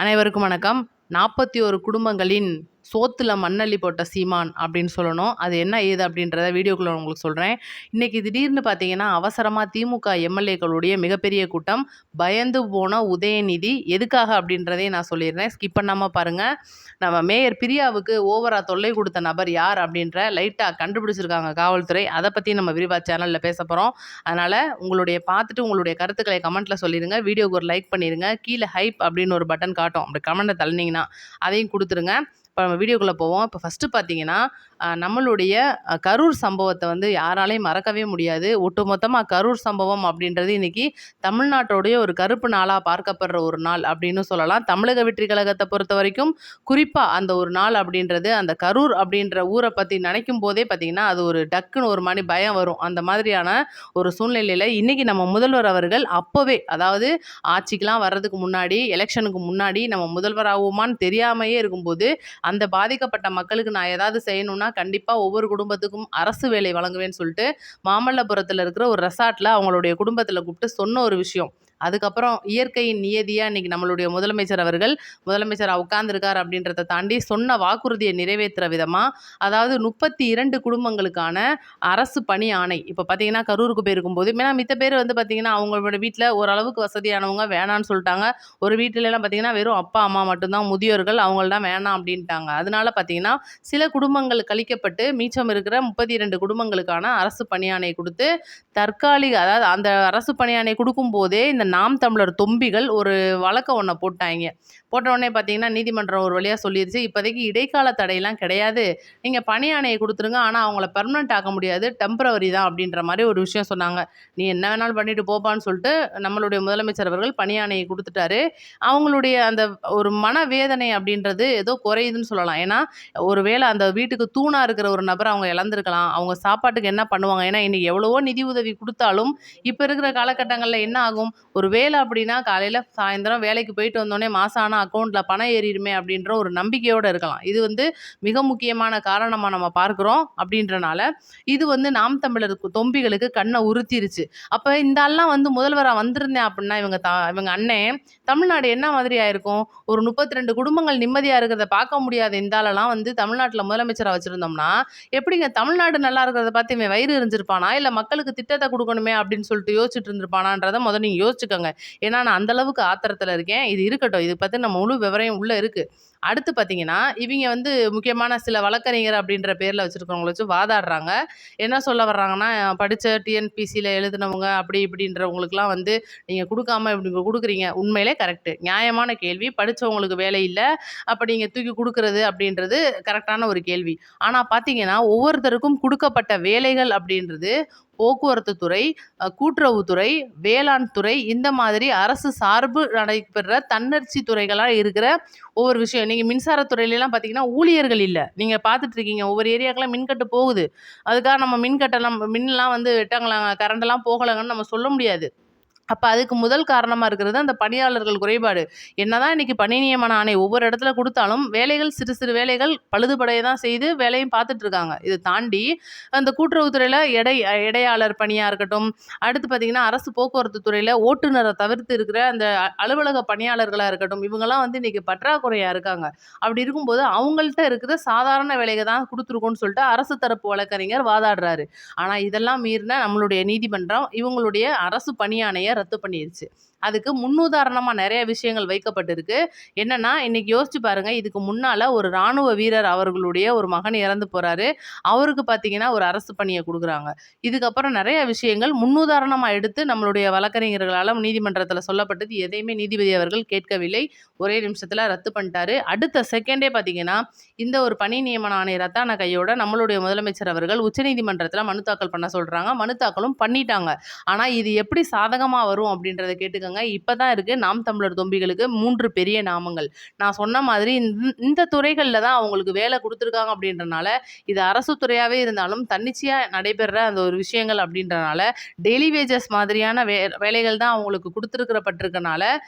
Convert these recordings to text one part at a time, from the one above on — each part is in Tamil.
அனைவருக்கும் வணக்கம். 41 குடும்பங்களின் சோத்துல மண்ணள்ளி போட்ட சீமான் அப்படின்னு சொல்லணும். அது என்ன ஏது அப்படின்றத வீடியோக்குள்ள உங்களுக்கு சொல்றேன். இன்னைக்கு திடீர்னு பார்த்தீங்கன்னா, அவசரமா திமுக எம்எல்ஏக்களுடைய மிகப்பெரிய கூட்டம். பயந்து போன உதயநிதி எதுக்காக அப்படின்றதையும் நான் சொல்லிடுறேன். ஸ்கிப் பண்ணாம பாருங்க. நம்ம மேயர் பிரியாவுக்கு ஓவரா தொல்லை கொடுத்த நபர் யார் அப்படின்ற லைட்டா கண்டுபிடிச்சிருக்காங்க காவல்துறை. அதை பத்தி நம்ம விரிவா சேனல்ல பேச போறோம். அதனால பார்த்துட்டு உங்களுடைய கருத்துக்களை கமெண்ட்ல சொல்லிடுங்க. வீடியோக்கு ஒரு லைக் பண்ணிடுங்க. கீழே ஹைப் அப்படின்னு ஒரு பட்டன் காட்டும். அப்படி கமெண்ட்டை தள்ளினீங்கன்னா அதையும் கொடுத்துருங்க. இப்போ நம்ம வீடியோக்குள்ளே போவோம். இப்போ ஃபஸ்ட்டு பார்த்தீங்கன்னா, நம்மளுடைய கரூர் சம்பவத்தை யாராலையும் மறக்கவே முடியாது. ஒட்டுமொத்தமாக கரூர் சம்பவம் அப்படின்றது இன்றைக்கி தமிழ்நாட்டோடைய ஒரு கருப்பு நாளாக பார்க்கப்படுற ஒரு நாள் அப்படின்னு சொல்லலாம். தமிழக வெற்றி கழகத்தை பொறுத்த வரைக்கும் குறிப்பாக அந்த ஒரு நாள் அப்படின்றது, அந்த கரூர் அப்படின்ற ஊரை பற்றி நினைக்கும் போதே பார்த்திங்கன்னா, அது ஒரு டக்குன்னு ஒரு மாதிரி பயம் வரும். அந்த மாதிரியான ஒரு சூழ்நிலையில் இன்றைக்கி நம்ம முதல்வர் அவர்கள் அப்போவே, அதாவது ஆட்சிக்கெலாம் வர்றதுக்கு முன்னாடி, எலெக்ஷனுக்கு முன்னாடி நம்ம முதல்வராகுமான்னு தெரியாமையே இருக்கும்போது, அந்த பாதிக்கப்பட்ட மக்களுக்கு நான் ஏதாவது செய்யணும்னா கண்டிப்பாக ஒவ்வொரு குடும்பத்துக்கும் அரசு வேலை வழங்குவேன்னு சொல்லிட்டு மாமல்லபுரத்தில் இருக்கிற ஒரு ரெசார்ட்டில் அவங்களுடைய குடும்பத்தில் கூப்பிட்டு சொன்ன ஒரு விஷயம். அதுக்கப்புறம் இயற்கையின் நியதியாக இன்றைக்கி நம்மளுடைய முதலமைச்சர் அவர்கள் முதலமைச்சராக உட்கார்ந்துருக்கார் அப்படின்றத தாண்டி சொன்ன வாக்குறுதியை நிறைவேற்றுற விதமாக, அதாவது 32 குடும்பங்களுக்கான அரசு பணி ஆணை. இப்போ பார்த்தீங்கன்னா கரூருக்கு போயிருக்கும்போது மித்த பேர் பார்த்தீங்கன்னா அவங்களோட வீட்டில் ஓரளவுக்கு வசதியானவங்க வேணான்னு சொல்லிட்டாங்க. ஒரு வீட்டிலலாம் பார்த்தீங்கன்னா வெறும் அப்பா அம்மா மட்டும்தான் முதியோர்கள், அவங்கள்தான் வேணாம் அப்படின்ட்டாங்க. அதனால பார்த்தீங்கன்னா சில குடும்பங்கள் கழிக்கப்பட்டு மீச்சம் இருக்கிற 32 குடும்பங்களுக்கான அரசு பணியாணை கொடுத்து தற்காலிக, அதாவது அந்த அரசு பணியாணை கொடுக்கும்போதே இந்த நாம் தமிழர் தொம்பிகள் ஒரு வழக்கம் ஒன்றை போட்ட உடனே பார்த்தீங்கன்னா நீதிமன்றம் ஒரு வழியாக சொல்லிடுச்சு, இப்போதைக்கு இடைக்கால தடையெல்லாம் கிடையாது, நீங்கள் பணியாணையை கொடுத்துருங்க, ஆனால் அவங்கள பெர்மனெண்ட் ஆக்க முடியாது, டெம்பரவரி தான் அப்படின்ற மாதிரி ஒரு விஷயம் சொன்னாங்க. நீ என்ன வேணாலும் பண்ணிட்டு போப்பான்னு சொல்லிட்டு நம்மளுடைய முதலமைச்சர் அவர்கள் பணியாணையை கொடுத்துட்டாரு. அவங்களுடைய அந்த ஒரு மனவேதனை அப்படின்றது ஏதோ குறையுதுன்னு சொல்லலாம். ஏன்னா ஒருவேளை அந்த வீட்டுக்கு தூணாக இருக்கிற ஒரு நபரை அவங்க இழந்திருக்கலாம். அவங்க சாப்பாட்டுக்கு என்ன பண்ணுவாங்க? ஏன்னா இன்னைக்கு எவ்வளவோ நிதி உதவி கொடுத்தாலும் இப்போ இருக்கிற காலகட்டங்களில் என்ன ஆகும், ஒரு வேலை அப்படின்னா காலையில் சாயந்தரம் வேலைக்கு போயிட்டு வந்தோடனே மாதம் ஆனால் அக்கௌண்ட்டில் பணம் ஏறிடுமே அப்படின்ற ஒரு நம்பிக்கையோடு இருக்கலாம். இது மிக முக்கியமான காரணமாக நம்ம பார்க்குறோம். அப்படின்றனால இது நாம் தமிழர் தொம்பிகளுக்கு கண்ணை உறுத்திருச்சு. அப்போ இந்த ஆள்லாம் முதல்வராக வந்திருந்தேன் அப்படின்னா இவங்க அண்ணன் தமிழ்நாடு என்ன மாதிரி ஆயிருக்கும்? ஒரு 32 குடும்பங்கள் நிம்மதியாக இருக்கிறத பார்க்க முடியாத இந்த ஆளெல்லாம் தமிழ்நாட்டில் முதலமைச்சராக வச்சுருந்தோம்னா எப்படிங்க தமிழ்நாடு நல்லா இருக்கிறத பார்த்து இவன் வயிறு எரிஞ்சிருப்பானா, இல்லை மக்களுக்கு திட்டத்தை கொடுக்கணுமே அப்படின்னு சொல்லிட்டு யோசிச்சுட்டு இருந்திருப்பானான்றதை முதல்ல நீங்கள் யோசிச்சுக்கோங்க. ஏன்னா நான் அந்தளவுக்கு ஆத்திரத்தில் இருக்கேன். இது இருக்கட்டும், இது பற்றி நம்ம முழு விவரம் உள்ளே இருக்குது. அடுத்து பார்த்தீங்கன்னா, இவங்க முக்கியமான சில வழக்கறிஞர் அப்படின்ற பேரில் வச்சுருக்கவங்கள வச்சு வாதாடுறாங்க. என்ன சொல்ல வர்றாங்கன்னா, படித்த டிஎன்பிசியில் எழுதினவங்க அப்படி இப்படின்றவங்களுக்குலாம் நீங்கள் கொடுக்காம இப்படி கொடுக்குறீங்க. உண்மையிலே கரெக்டு, நியாயமான கேள்வி. படித்தவங்களுக்கு வேலை இல்லை, அப்போ நீங்கள் தூக்கி கொடுக்குறது அப்படின்றது கரெக்டான ஒரு கேள்வி. ஆனால் பார்த்தீங்கன்னா ஒவ்வொருத்தருக்கும் கொடுக்கப்பட்ட வேலைகள் அப்படின்றது போக்குவரத்து துறை, கூட்டுறவுத்துறை, வேளாண் துறை, இந்த மாதிரி அரசு சார்பு நடைபெற தன்னர்ச்சி துறைகளாக இருக்கிற ஒவ்வொரு விஷயம். நீங்கள் மின்சாரத்துறையிலலாம் பார்த்தீங்கன்னா ஊழியர்கள் இல்லை. நீங்கள் பார்த்துட்டு இருக்கீங்க ஒவ்வொரு ஏரியாக்கெல்லாம் மின்கட்டு போகுது. அதுக்காக நம்ம மின்லாம் வெட்டாங்களாங்க, கரண்டெல்லாம் போகலைங்கன்னு நம்ம சொல்ல முடியாது. அப்போ அதுக்கு முதல் காரணமாக இருக்கிறது அந்த பணியாளர்கள் குறைபாடு. என்னதான் இன்னைக்கு பணி நியமன ஆணை ஒவ்வொரு இடத்துல கொடுத்தாலும் வேலைகள் சிறு சிறு வேலைகள் பழுதுபடைய தான் செய்து வேலையும் பார்த்துட்டு இருக்காங்க. இதை தாண்டி அந்த கூட்டுறவுத்துறையில் இடையாளர் பணியாக இருக்கட்டும், அடுத்து பார்த்திங்கன்னா அரசு போக்குவரத்து துறையில் ஓட்டுநரை தவிர்த்து இருக்கிற அந்த அலுவலக பணியாளர்களாக இருக்கட்டும், இவங்கெல்லாம் இன்றைக்கி பற்றாக்குறையாக இருக்காங்க. அப்படி இருக்கும்போது அவங்கள்ட்ட இருக்கிற சாதாரண வேலைகள் தான் கொடுத்துருக்கோன்னு சொல்லிட்டு அரசு தரப்பு வழக்கறிஞர் வாதாடுறாரு. ஆனால் இதெல்லாம் மீறின நம்மளுடைய நீதிமன்றம் இவங்களுடைய அரசு பணியாணையை ரத்து பண்ணிருச்சு. அதுக்கு முன்னுதாரணமா நிறைய விஷயங்கள் வைக்கப்பட்டிருக்கு. என்னன்னா இன்னைக்கு யோசிச்சு பாருங்க, இதுக்கு முன்னால ஒரு ராணுவ வீரர் அவர்களுடைய ஒரு மகன் இறந்து போறாரு. அவருக்கு பார்த்தீங்கன்னா ஒரு அரசு பணியை கொடுக்குறாங்க. இதுக்கப்புறம் நிறைய விஷயங்கள் முன்னுதாரணமா எடுத்து நம்மளுடைய வழக்கறிஞர்களால் நீதிமன்றத்தில் சொல்லப்பட்டது எதையுமே நீதிபதி அவர்கள் கேட்கவில்லை. ஒரே நிமிஷத்தில் ரத்து பண்ணிட்டாரு. அடுத்த செகண்டே பார்த்தீங்கன்னா இந்த ஒரு பணி நியமன ஆணை ரத்தான கையோட நம்மளுடைய முதலமைச்சர் அவர்கள் உச்சநீதிமன்றத்தில் மனு தாக்கல் பண்ண சொல்றாங்க. மனு தாக்கலும் பண்ணிட்டாங்க. ஆனால் இது எப்படி சாதகமாக வரும் அப்படின்றத கேட்டுக்கோங்க. இப்பதான் இருக்கு நாம் தமிழர் தொம்பிகளுக்கு 3 பெரிய நாமங்கள். நான் சொன்ன மாதிரி இந்த துறைகளில் தான் அவங்களுக்கு வேலை கொடுத்துருக்காங்க. அப்படின்றனால இது அரசு துறையாகவே இருந்தாலும் தன்னிச்சையாக நடைபெற அந்த ஒரு விஷயங்கள் அப்படின்றனால டெய்லி வேஜஸ் மாதிரியான வேலைகள் தான் அவங்களுக்கு கொடுத்துருக்கப்பட்டிருக்கனால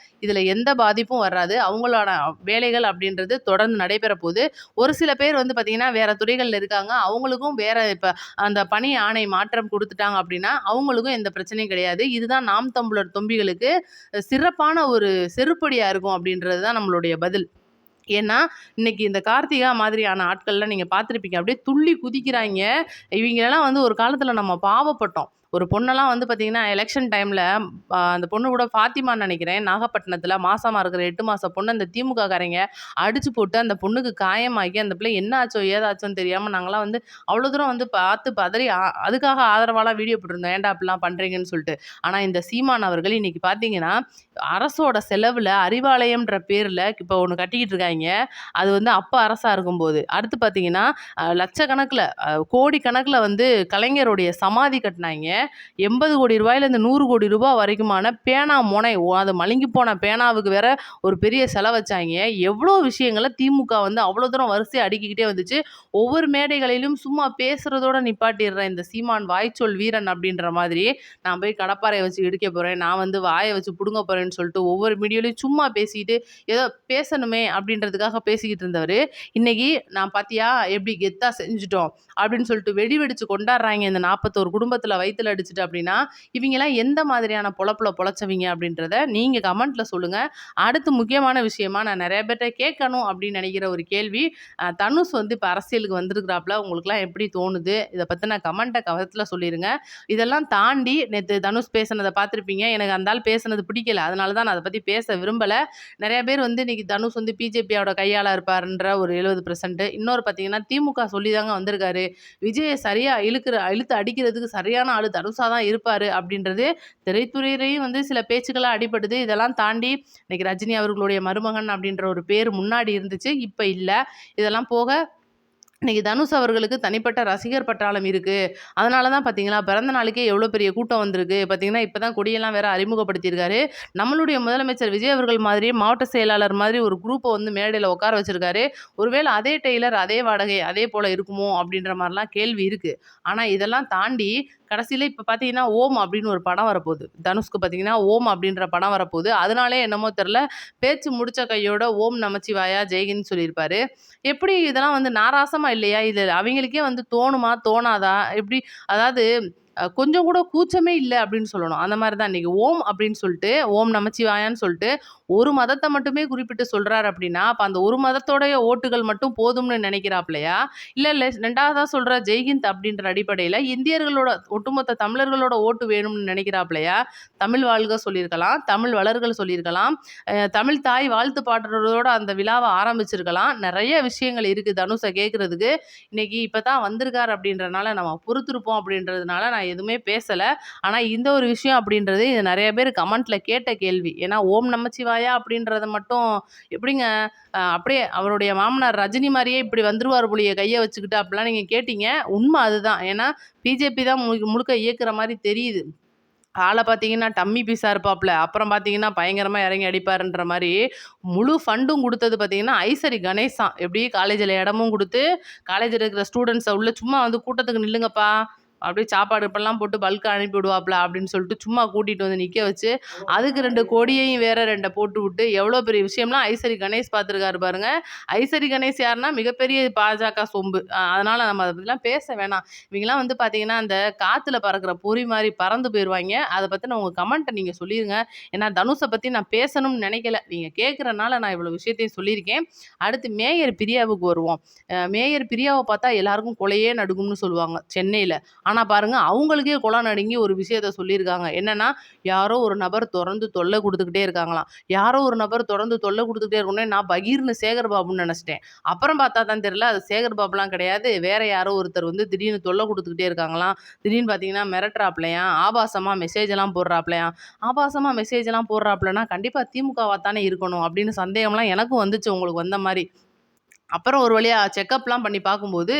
இதில் எந்த பாதிப்பும் வராது. அவங்களோட வேலைகள் அப்படின்றது தொடர்ந்து நடைபெற போது. ஒரு சில பேர் பார்த்தீங்கன்னா வேற துறைகளில் இருக்காங்க, அவங்களுக்கும் வேற இப்போ அந்த பணி ஆணை மாற்றம் கொடுத்துட்டாங்க அப்படின்னா அவங்களுக்கும் எந்த பிரச்சனையும் கிடையாது. இதுதான் நாம் தமிழர் தொம்பிகளுக்கு சிறப்பான ஒரு செருப்படியா இருக்கும் அப்படின்றது தான் நம்மளுடைய பதில். ஏன்னா, இன்னைக்கு இந்த கார்த்திகா மாதிரியான ஆட்கள்லாம் நீங்க பார்த்துருப்பீங்க. அப்படியே துள்ளி குதிக்கிறாய்ங்க. இவைங்களலாம் வந்து ஒரு காலத்தில நம்ம பாவப்பட்டோம். ஒரு பொண்ணெல்லாம் வந்து பார்த்தீங்கன்னா, எலக்ஷன் டைம்ல அந்த பொண்ணு கூட ஃபாத்திமான்னு நெனைக்கிறேன். நாகப்பட்டினத்தில மாசமா இருக்கிற 8 மாச பொண்ண அந்த திமுக காரைங்க அடிச்சு போட்டு அந்த பொண்ணுக்கு காயமாகி, அந்த பிள்ளை என்ன ஆச்சோ, ஏதாச்சோன்னு தெரியாம நாங்கலாம் வந்து அவ்வளோ தூரம் வந்து பார்த்து பதறி அதுக்காக ஆதரவாலாம் வீடியோ போட்டிருந்தோம். ஏன்டா இப்படிலாம் பண்றீங்கன்னு சொல்லிட்டு. ஆனா இந்த சீமான் அவர்கள் இன்னைக்கு பார்த்தீங்கன்னா, அரசோட செலவுல அறிவாலயம்ன்ற பேர்ல இப்போ ஒண்ணு கட்டிக்கிட்டு இருக்காய்ங்க. அது வந்து அப்ப அரசா இருக்கும்போது. அடுத்து பார்த்தீங்கன்னா, லட்சக்கணக்குல கோடிக்கணக்குல வந்து கலைஞருடைய சமாதி கட்டுனாய்ங்க. 80,00,00,000 ரூபாயிலேருந்து 100,00,00,000 ரூபாய் வரைக்குமான பேனா மொனை அது மழுங்கி போன பேனாவுக்கு வேற ஒரு பெரிய செலவு வச்சாய்ங்க. எவ்வளோ விஷயங்கள திமுக வந்து அவ்வளோ தூரம் வரிசையா அடுக்கிக்கிட்டே வந்துச்சு. ஒவ்வொரு மேடைகளிலும் சும்மா பேசுறதோட நிப்பாட்டிடுறேன். இந்த சீமான் வாய்ச்சொல் வீரன் அப்படின்ற மாதிரி, நான் போய் கடப்பாரைய வச்சு இடிக்க போறேன். நான் வந்து வாய வச்சு புடுங்க போறேன்னு சொல்லிட்டு ஒவ்வொரு வீடியோலயும் சும்மா பேசிட்டு, ஏதோ பேசணுமே அப்படின்றதுக்காக பேசிக்கிட்டு இருந்தவரு, இன்னைக்கு நான் பாத்தியா எப்படி கெத்தா செஞ்சுட்டோம் அப்படின்னு சொல்லிட்டு வெடி வெடிச்சு கொண்டாடுறாய்ங்க. இந்த 41 குடும்பத்துல வயித்துல அடிச்சுட்டு அப்படின்னா, இவங்கலாம் எந்த மாதிரியான பொழப்புல பொழச்சவங்க அப்படின்றத நீங்க கமெண்ட்ல சொல்லுங்க. அடுத்து முக்கியமான விஷயமா நான் நெறைய பேர்ட்ட கேட்கணும் அப்படின்னு நெனைக்கிற ஒரு கேள்வி, தனுஷ் வந்து இப்ப அரசியலுக்கு வந்திருக்கிறாப்ல. உங்களுக்குலாம் எப்படி தோணுது? இத பத்தின கமெண்ட்ட கமெண்ட்ல சொல்லிருங்க. இதெல்லாம் தாண்டி நேத்து தனுஷ் பேசுனத பார்த்திருப்பீங்க. எனக்கு அந்த ஆள் பேசுனது பிடிக்கல. அதனால தான் நான் அத பத்தி பேச விரும்பல. நெறைய பேர் வந்து இன்னைக்கு தனுஷ் வந்து பிஜேபியோட கையாளா இருப்பாருன்ற ஒரு 70%. இன்னொரு பார்த்தீங்கன்னா, திமுக சொல்லி தாங்க வந்திருக்காரு. விஜய சரியா இழுத்து அடிக்கிறதுக்கு சரியான ஆளு தனுஷா தான் இருப்பாரு அப்படின்றது திரைத்துறையிலேயும் வந்து சில பேச்சுக்களா அடிபடுது. இதெல்லாம் தாண்டி இன்னைக்கு ரஜினி அவர்களுடைய மருமகன் அப்படின்ற ஒரு பேர் முன்னாடி இருந்துச்சு. இப்ப இல்ல. இதெல்லாம் போக இன்னைக்கு தனுஷ் அவர்களுக்கு தனிப்பட்ட ரசிகர் பட்டாளம் இருக்கு. அதனால தான் பார்த்தீங்களா, பிறந்த நாளுக்கே எவ்வளோ பெரிய கூட்டம் வந்திருக்கு. பார்த்தீங்கன்னா, இப்ப தான் கொடியெல்லாம் வேற அறிமுகப்படுத்தியிருக்காரு. நம்மளுடைய முதலமைச்சர் விஜய் அவர்கள் மாதிரியே மாவட்ட செயலாளர் மாதிரி ஒரு குரூப்ப வந்து மேடையில உட்கார வச்சிருக்காரு. ஒருவேளை அதே டெய்லர், அதே வாடகை, அதே போல இருக்குமோ அப்படின்ற மாரிலாம் கேள்வி இருக்கு. ஆனா இதெல்லாம் தாண்டி கடைசியில இப்ப பார்த்தீங்கன்னா, ஓம் அப்படின்னு ஒரு படம் வரப்போகுது. தனுஷ்க்கு பார்த்தீங்கன்னா, ஓம் அப்படின்ற படம் வரப்போகுது. அதனாலயே என்னமோ தெரியல, பேச்சு முடிச்ச கையோட ஓம் நமச்சிவாயா ஜெய்ஹிந்த் சொல்லியிருப்பாரு. எப்படி இதெல்லாம் வந்து நாராசமா இல்லையா? இது அவைங்களுக்கே வந்து தோணுமா? தோணாதா? எப்படி அதாவது கொஞ்சம் கூட கூச்சமே இல்ல அப்படின்னு சொல்லணும். அந்த மாரி தான் இன்னைக்கு ஓம் அப்படின்னு சொல்லிட்டு, ஓம் நமச்சிவாயான்னு சொல்லிட்டு, ஒரு மதத்த மட்டுமே குறிப்பிட்டு சொல்றாரு அப்படின்னா, அப்ப அந்த ஒரு மதத்தோடைய ஓட்டுகள் மட்டும் போதும்னு நினைக்கிறாப்லயா? இல்ல 2வதா சொல்ற ஜெய்ஹிந்த் அப்படின்ற அடிப்படையில இந்தியர்களோட ஒட்டுமொத்த தமிழர்களோட ஓட்டு வேணும்னு நினைக்கிறாப்லயா? தமிழ் வாழ்க சொல்லியிருக்கலாம். தமிழ் வளர்கள் சொல்லியிருக்கலாம். தமிழ் தாய் வாழ்த்து பாடுறதோட அந்த விழாவ ஆரம்பிச்சிருக்கலாம். நெறைய விஷயங்கள் இருக்கு தனுஷ கேட்கறதுக்கு. இன்னைக்கு இப்ப தான் வந்திருக்காரு அப்படின்றனால நம்ம பொறுத்திருப்போம் அப்படின்றதுனால நான் எதுவுமே பேசல. ஆனா இந்த ஒரு விஷயம் அப்படின்றது இது நெறைய பேர் கமெண்ட்ல கேட்ட கேள்வி. ஏன்னா ஓம் நமச்சிவாயா அப்படின்றத மட்டும் எப்படிங்க அப்படியே அவருடைய மாமனார் ரஜினி மாரியே இப்படி வந்துருவாரு போலயே கைய வச்சுக்கிட்டு அப்படிலாம் நீங்க கேட்டீங்க. உண்ம அதுதான். ஏன்னா பிஜேபி தான் முழுக்க இயக்குற மாரி தெரியுது. ஆள பார்த்தீங்கன்னா, டம்மி பீஸா இருப்பாப்ல. அப்புறம் பார்த்தீங்கன்னா, பயங்கரமா இறங்கி அடிப்பாருன்ற மாரி, முழு ஃபண்டும் குடுத்தது பார்த்தீங்கன்னா, ஐசரி கணேஷ் தான். எப்படி காலேஜ்ல இடமும் குடுத்து, காலேஜ்ல இருக்கிற ஸ்டூடண்ட்ஸ உள்ள சும்மா வந்து கூட்டத்துக்கு நில்லுங்கப்பா, அப்படியே சாப்பாடு இப்படிலாம் போட்டு பல்கா அனுப்பி விடுவாப்ல அப்படின்னு சொல்லிட்டு சும்மா கூட்டிட்டு வந்து நிக்க வச்சு, அதுக்கு 2 கொடியையும் வேற 2 போட்டு விட்டு, எவ்வளோ பெரிய விஷயம்லாம் ஐசரி கணேஷ் பார்த்துருக்காரு பாருங்க. ஐசரி கணேஷ் யாருன்னா, மிகப்பெரிய பாஜக சொம்பு. அதனால நம்ம அத பத்திலாம் பேச வேணாம். இவங்கலாம் வந்து பார்த்தீங்கன்னா, அந்த காத்துல பறக்கிற பொறி மாரி பறந்து போயிருவாய்ங்க. அத பத்தின உங்க கமெண்ட்ட நீங்க சொல்லிருங்க. ஏன்னா தனுஷ பத்தி நான் பேசணும்னு நெனைக்கல. நீங்க கேட்கறனால நான் இவ்வளோ விஷயத்தையும் சொல்லியிருக்கேன். அடுத்து மேயர் பிரியாவுக்கு வருவோம். மேயர் பிரியாவ பார்த்தா எல்லாருக்கும் கொலையே நடுங்கும்னு சொல்லுவாங்க, சென்னையில. ஆனா பாருங்க, அவங்களுக்கே குல நடுங்கி ஒரு விஷயத்த சொல்லியிருக்காங்க. என்னன்னா, யாரோ ஒரு நபர் தொடர்ந்து தொல்லை குடுத்துக்கிட்டே இருக்காங்களாம். யாரோ ஒரு நபர் தொடர்ந்து தொல்லை குடுத்துக்கிட்டே இருக்கவுடனே, நான் பகீர்னு சேகர் பாபுன்னு நெனச்சுட்டேன். அப்புறம் பார்த்தா தான் தெரியல, அது சேகர் பாபுலாம் கிடையாது. வேற யாரோ ஒருத்தர் வந்து திடீர்னு தொல்லை குடுத்துக்கிட்டே இருக்காங்களாம். திடீர்னு பார்த்தீங்கன்னா, மிரட்டுறாப்லயாம். ஆபாசமா மெசேஜ்லாம் போடுறாப்லயாம். ஆபாசமா மெசேஜ்லாம் போடுறாப்லன்னா, கண்டிப்பா திமுகவா தானே இருக்கணும் அப்படின்னு சந்தேகம்லாம் எனக்கும் வந்துச்சு உங்களுக்கு வந்த மாரி. அப்புறம் ஒரு வழியா செக்கப்லாம் பண்ணி பார்க்கும்போது,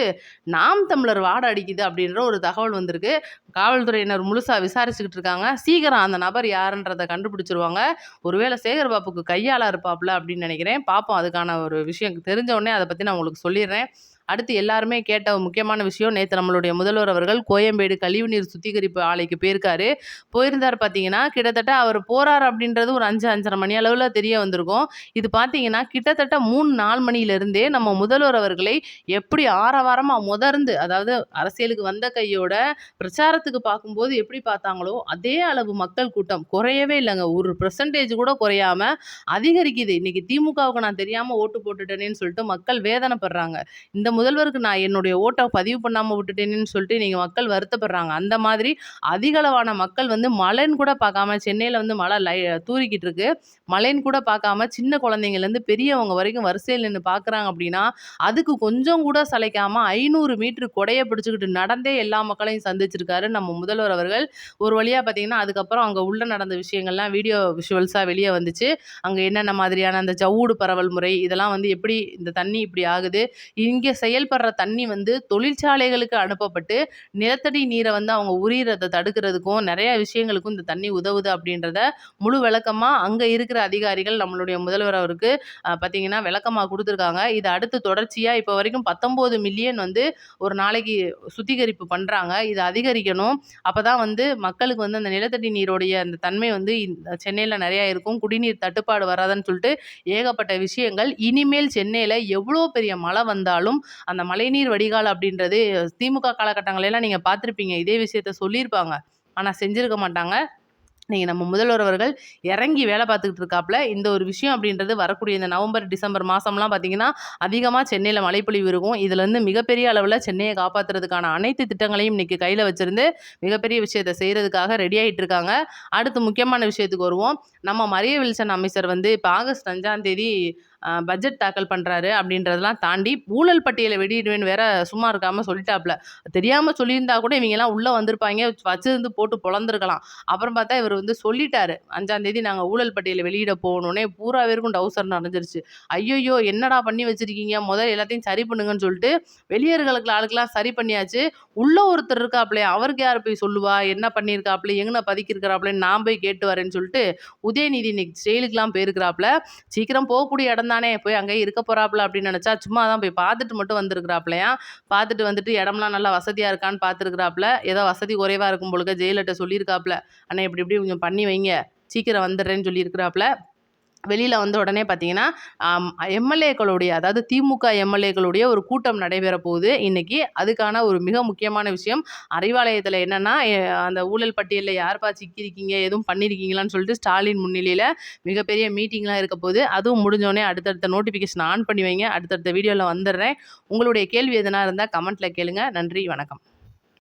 நாம் தமிழர் வாட அடிக்குது அப்படின்ற ஒரு தகவல் வந்திருக்கு. காவல்துறையினர் முழுசா விசாரிச்சுக்கிட்டு இருக்காங்க. சீக்கிரம் அந்த நபர் யாருன்றத கண்டுபிடிச்சுருவாங்க. ஒருவேளை சேகர் பாபுக்கு கையாளா இருப்பாப்ல அப்படின்னு நெனைக்கிறேன். பார்ப்போம் அதுக்கான ஒரு விஷயம் தெரிஞ்ச உடனே அத பத்தி நான் உங்களுக்கு சொல்லிர்றேன். அடுத்து எல்லாருமே கேட்ட முக்கியமான விஷயம், நேத்து நம்மளுடைய முதல்வர் அவர்கள் கோயம்பேடு கழிவுநீர் சுத்திகரிப்பு ஆலைக்கு போயிருக்காரு. போயிருந்தாரு பார்த்தீங்கன்னா, கிட்டத்தட்ட அவர் போறாரு அப்படின்றது ஒரு 5, 5:30 மணி அளவுல தெரிய வந்திருக்கும். இது பார்த்தீங்கன்னா, கிட்டத்தட்ட 3, 4 மணியிலிருந்தே நம்ம முதல்வர் அவர்களை எப்படி ஆரவாரமா முதர்ந்து, அதாவது அரசியலுக்கு வந்த கையோட பிரச்சாரத்துக்கு பார்க்கும்போது எப்படி பார்த்தாங்களோ, அதே அளவு மக்கள் கூட்டம் குறையவே இல்லங்க. ஒரு பெர்சன்டேஜ் கூட குறையாம அதிகரிக்குது. இன்னைக்கு திமுகவுக்கு நான் தெரியாம ஓட்டு போட்டுட்டேனேன்னு சொல்லிட்டு மக்கள் வேதனைப்படுறாங்க. இந்த முதல்வருக்கு நான் என்னுடைய ஓட்ட பதிவு பண்ணாம விட்டுட்டேனேன்னு சொல்லிட்டு இன்னைக்கு மக்கள் வருத்தப்படுறாங்க. அந்த மாதிரி அதிகளவான மக்கள் வந்து மழைன்னு கூட பார்க்காம, சென்னையில வந்து மழை தூறிக்கிட்டு இருக்கு. மழைன்னு கூட பார்க்காம சின்ன குழந்தைங்கள்லேருந்து பெரியவங்க வரைக்கும் வரிசையில் நின்னு பார்க்குறாங்க அப்படின்னா, அதுக்கு கொஞ்சம் கூட சளைக்காம 500 மீட்டர் கொடைய பிடிச்சுக்கிட்டு நடந்தே எல்லா மக்களையும் சந்திச்சிருக்காரு நம்ம முதல்வர் அவர்கள். ஒரு வழியா பார்த்தீங்கன்னா, அதுக்கப்புறம் அங்க உள்ள நடந்த விஷயங்கள்லாம் வீடியோ விஷுவல்ஸா வெளிய வந்துச்சு. அங்க என்னென்ன மாதிரியான அந்த ஜவ்வூடு பரவல் முறை, இதெல்லாம் வந்து எப்படி இந்த தண்ணி இப்படி ஆகுது, இங்க செயல்படுற தண்ணி வந்து தொழிற்சாலைகளுக்கு அனுப்பப்பட்டு நிலத்தடி நீரை வந்து அவங்க உரியிறத தடுக்கிறதுக்கும் நிறைய விஷயங்களுக்கும் இந்த தண்ணி உதவுது அப்படின்றத முழு விளக்கமா அங்க இருக்கிற அதிகாரிகள் நம்மளுடைய முதல்வர் அவருக்கு பார்த்தீங்கன்னா விளக்கமா கொடுத்துருக்காங்க. இது அடுத்து தொடர்ச்சியா இப்போ வரைக்கும் 19 மில்லியன் வந்து ஒரு நாளைக்கு சுத்திகரிப்பு பண்றாங்க. இது அதிகரிக்கணும். அப்பதான் வந்து மக்களுக்கு வந்து அந்த நிலத்தடி நீருடைய அந்த தன்மை வந்து சென்னையில நிறைய இருக்கும். குடிநீர் தட்டுப்பாடு வராதுன்னு சொல்லிட்டு ஏகப்பட்ட விஷயங்கள். இனிமேல் சென்னையில எவ்வளோ பெரிய மழை வந்தாலும் அந்த மழைநீர் வடிகால் அப்படின்றது திமுக காலகட்டங்களெல்லாம் நீங்க பார்த்துருப்பீங்க. இதே விஷயத்த சொல்லியிருப்பாங்க. ஆனா செஞ்சிருக்க மாட்டாங்க. இன்னைக்கு நம்ம முதல்வர் அவர்கள் இறங்கி வேலை பார்த்துக்கிட்டு இருக்காப்புல. இந்த ஒரு விஷயம் அப்படின்றது வரக்கூடிய இந்த நவம்பர், டிசம்பர் மாசம்லாம் பார்த்தீங்கன்னா, அதிகமா சென்னையில மழைப்பொழிவு இருக்கும். இதுல இருந்து மிகப்பெரிய அளவுல சென்னைய காப்பாத்துறதுக்கான அனைத்து திட்டங்களையும் இன்னைக்கு கையில வச்சிருந்து, மிகப்பெரிய விஷயத்த செய்றதுக்காக ரெடி ஆயிட்டு இருக்காங்க. அடுத்து முக்கியமான விஷயத்துக்கு வருவோம். நம்ம மரிய வில்சன் அமைச்சர் வந்து இப்ப ஆகஸ்ட் 5ஆம் தேதி பட்ஜெட் தாக்கல் பண்றாரு அப்படின்றதெல்லாம் தாண்டி, ஊழல் பட்டியலை வெளியிடுவேன்னு வேற சும்மா இருக்காம சொல்லிட்டாப்புல. தெரியாம சொல்லியிருந்தா கூட இவங்கலாம் உள்ள வந்திருப்பாய்ங்க, வச்சிருந்து போட்டு பொளந்திருக்கலாம். அப்புறம் பார்த்தா இவர் வந்து சொல்லிட்டாரு. 5ஆம் தேதி நாங்க ஊழல் பட்டியலை வெளியிட போகணும்னே பூரா பேருக்கும் டவுசர் நனைஞ்சிருச்சு. ஐய்யய்யோ! என்னடா பண்ணி வச்சிருக்கீங்க? முதல்ல எல்லாத்தையும் சரி பண்ணுங்கன்னு சொல்லிட்டு வெளியர்களுக்கு ஆளுக்கெல்லாம் சரி பண்ணியாச்சு. உள்ள ஒருத்தர் இருக்காப்லயே, அவருக்கு யார் போய் சொல்லுவா? என்ன பண்ணியிருக்காப்ல? எங்கன பதுக்கியிருக்கிறாப்லன்னு நான் போய் கேட்டு வரேன்னு சொல்லிட்டு, உதயநிதி இன்னைக்கு ஜெயிலுக்குலாம் போயிருக்கிறாப்ல. சீக்கிரம் போகக்கூடிய இடம் தானே, போய் அங்கேயே இருக்க போறாப்ல அப்படின்னு நினைச்சா, சும்மா தான் போய் பார்த்துட்டு மட்டும் வந்திருக்கிறாப்லயாம். பார்த்துட்டு வந்துட்டு இடம்லாம் நல்லா வசதியா இருக்கான்னு பார்த்துருக்கிறாப்ல. ஏதோ வசதி குறைவா இருக்கும் போலுக்க ஜெயலலிதா சொல்லியிருக்காப்ல. அண்ணா இப்படி இப்படி கொஞ்சம் பண்ணி வைங்க, சீக்கிரம் வந்துடுறேன்னு சொல்லியிருக்கிறாப்ல. வெளியில வந்த உடனே பார்த்தீங்கன்னா, எம்எல்ஏக்களுடைய, அதாவது திமுக எம்எல்ஏக்களுடைய ஒரு கூட்டம் நடைபெற போகுது இன்னைக்கு. அதுக்கான ஒரு மிக முக்கியமான விஷயம், அறிவாலயத்தில என்னன்னா, அந்த ஊழல் பட்டியல்ல யார்ப்பா சிக்கியிருக்கீங்க, எதுவும் பண்ணியிருக்கீங்களான்னு சொல்லிட்டு ஸ்டாலின் முன்னிலையில மிகப்பெரிய மீட்டிங்லாம் இருக்க போகுது. அதுவும் முடிஞ்சோனே அடுத்தடுத்த நோட்டிஃபிகேஷன் ஆன் பண்ணி வைங்க. அடுத்தடுத்த வீடியோல வந்துடுறேன். உங்களுடைய கேள்வி எதுனா இருந்தா கமெண்ட்ல கேளுங்க. நன்றி, வணக்கம்.